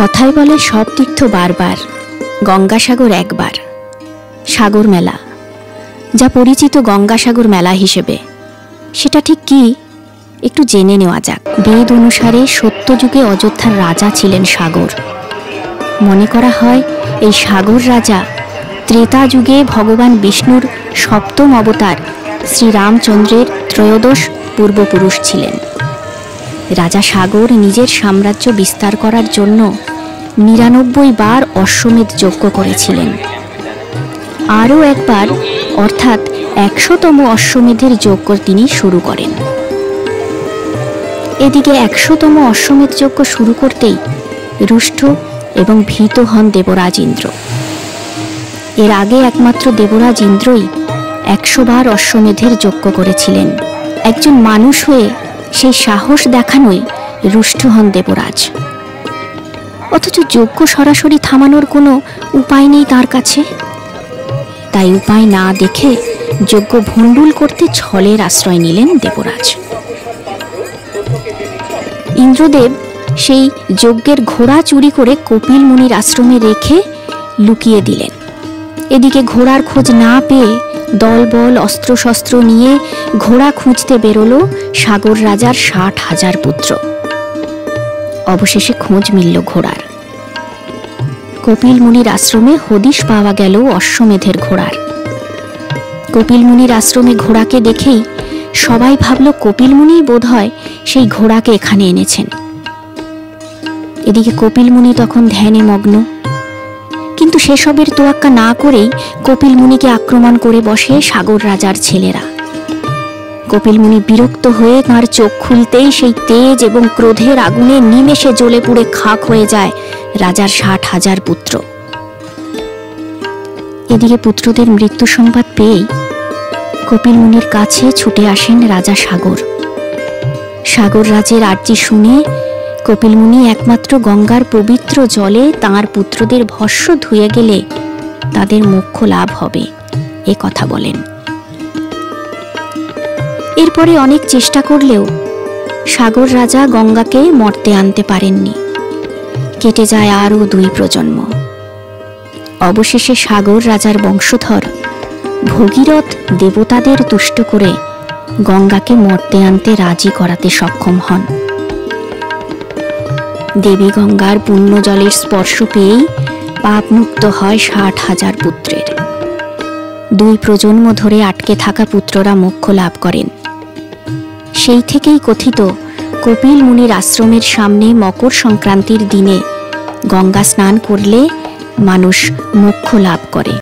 কথায় বলে সব তীর্থ বারবার, গঙ্গাসাগর একবার। সাগর মেলা, যা পরিচিত গঙ্গাসাগর মেলা হিসেবে, সেটা ঠিক কি একটু জেনে নেওয়া যাক। বেদ অনুসারে সত্যযুগে অযোধ্যার রাজা ছিলেন সাগর। মনে করা হয় এই সাগর রাজা ত্রেতা যুগে ভগবান বিষ্ণুর সপ্তম অবতার শ্রীরামচন্দ্রের ত্রয়োদশ পূর্বপুরুষ ছিলেন। রাজা সাগর নিজের সাম্রাজ্য বিস্তার করার জন্য ৯৯ বার অশ্বমেধ যজ্ঞ করেছিলেন। আরও একবার অর্থাৎ ১০০তম অশ্বমেধের যজ্ঞ তিনি শুরু করেন। এদিকে ১০০তম অশ্বমেধ যজ্ঞ শুরু করতেই রুষ্ট এবং ভীত হন দেবরাজ ইন্দ্র। এর আগে একমাত্র দেবরাজ ইন্দ্রই ১০০ বার অশ্বমেধের যজ্ঞ করেছিলেন। একজন মানুষ হয়ে সেই সাহস দেখানোই রুষ্ট হন দেবরাজ। অথচ যজ্ঞ সরাসরি থামানোর কোনো উপায় নেই তার কাছে। তাই উপায় না দেখে যজ্ঞ ভণ্ডুল করতে ছলের আশ্রয় নিলেন দেবরাজ। ইন্দ্রদেব সেই যজ্ঞের ঘোড়া চুরি করে কপিল মুনির আশ্রমে রেখে লুকিয়ে দিলেন। এদিকে ঘোড়ার খোঁজ না পেয়ে দলবল অস্ত্রশস্ত্র নিয়ে ঘোড়া খুঁজতে বেরোলো সাগর রাজার ৬০,০০০ পুত্র। অবশেষে খোঁজ মিলল ঘোড়ার। কপিল মুনির আশ্রমে হদিশ পাওয়া গেল অশ্বমেধের ঘোড়ার। কপিল মুনির আশ্রমে ঘোড়াকে দেখেই সবাই ভাবল কপিল মুনি বোধহয় সেই ঘোড়াকে এখানে এনেছেন। এদিকে কপিল মুনি তখন ধ্যানে মগ্ন। কিন্তু সেসবের তোয়াক্কা না করেই কপিল মুনিকে আক্রমণ করে বসে সাগর রাজার ছেলেরা। কপিল মুনি বিরক্ত হয়ে তাঁর চোখ খুলতেই সেই তেজ এবং ক্রোধের আগুনে নিমেষে জ্বলে পুড়ে খাক হয়ে যায় রাজার ৬০,০০০ পুত্র। এদিকে পুত্রদের মৃত্যু সংবাদ পেয়েই কপিল মুনির কাছে ছুটে আসেন রাজা সাগর। সাগর রাজের আর্জি শুনে কপিল মুনি একমাত্র গঙ্গার পবিত্র জলে তাঁর পুত্রদের ভস্ম ধুয়ে গেলে তাদের মোক্ষ লাভ হবে এ কথা বলেন। এরপরে অনেক চেষ্টা করলেও সাগর রাজা গঙ্গাকে মর্তে আনতে পারেননি। কেটে যায় আরও ২ প্রজন্ম। অবশেষে সাগর রাজার বংশধর ভগীরথ দেবতাদের তুষ্ট করে গঙ্গাকে মর্তে আনতে রাজি করাতে সক্ষম হন। দেবী গঙ্গার পুণ্য জলের স্পর্শ পেয়েই পাপমুক্ত হয় ৬০,০০০ পুত্রের। ২ প্রজন্ম ধরে আটকে থাকা পুত্ররা মোক্ষ লাভ করেন। সেই থেকেই কথিত কপিল মুনির আশ্রমের সামনে মকর সংক্রান্তির দিনে গঙ্গা স্নান করলে মানুষ মোক্ষ লাভ করে।